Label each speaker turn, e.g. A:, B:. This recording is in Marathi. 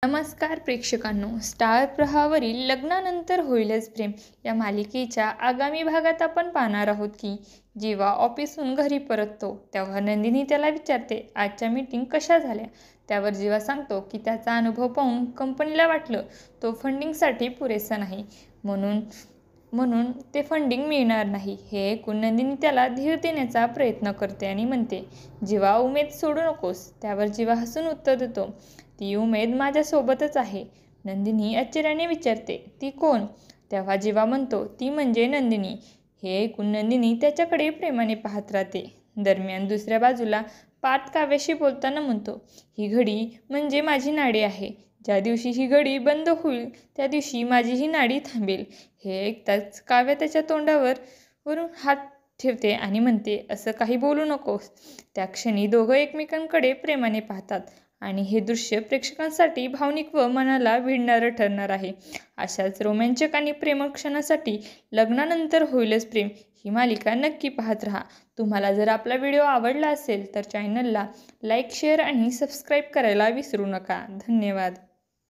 A: नमस्कार प्रेक्षकांनो, स्टार प्रवाहावरील लग्नानंतर होईलच प्रेम या मालिकेच्या आगामी भागात आपण पाहणार आहोत की जेव्हा ऑफिसहून घरी परततो तेव्हा नंदिनी त्याला विचारते आजच्या मीटिंग कशा झाल्या. त्यावर जीवा सांगतो की त्याचा अनुभव पाहून कंपनीला वाटलं तो फंडिंगसाठी पुरेसा नाही, म्हणून ते फंडिंग मिळणार नाही. हे ऐकून नंदिनी त्याला धीर देण्याचा प्रयत्न करते आणि म्हणते, जीवा उमेद सोडू नकोस. त्यावर जीवा हसून उत्तर देतो, ती उमेद माझ्यासोबतच आहे. नंदिनी आश्चर्याने विचारते, ती कोण? तेव्हा जीवा म्हणतो, ती म्हणजे नंदिनी. हे ऐकून नंदिनी त्याच्याकडे प्रेमाने पाहत राहते. दरम्यान दुसऱ्या बाजूला पार्थ काव्याशी बोलताना म्हणतो, ही घडी म्हणजे माझी नाडी आहे. ज्या दिवशी ही घडी बंद होईल त्या दिवशी माझी ही नाडी थांबेल. हे ऐकताच काव्या त्याच्या वरून हात ठेवते आणि म्हणते, असं काही बोलू नकोस. त्या क्षणी दोघं एकमेकांकडे प्रेमाने पाहतात आणि हे दृश्य प्रेक्षकांसाठी भावनिक व मनाला भिडणारं ठरणार आहे. अशाच रोमॅन्चक आणि प्रेमळ क्षणासाठी लग्नानंतर होईलच प्रेम ही मालिका नक्की पाहत राहा. तुम्हाला जर आपला व्हिडिओ आवडला असेल तर चॅनलला लाईक, शेअर आणि सबस्क्राईब करायला विसरू नका. धन्यवाद.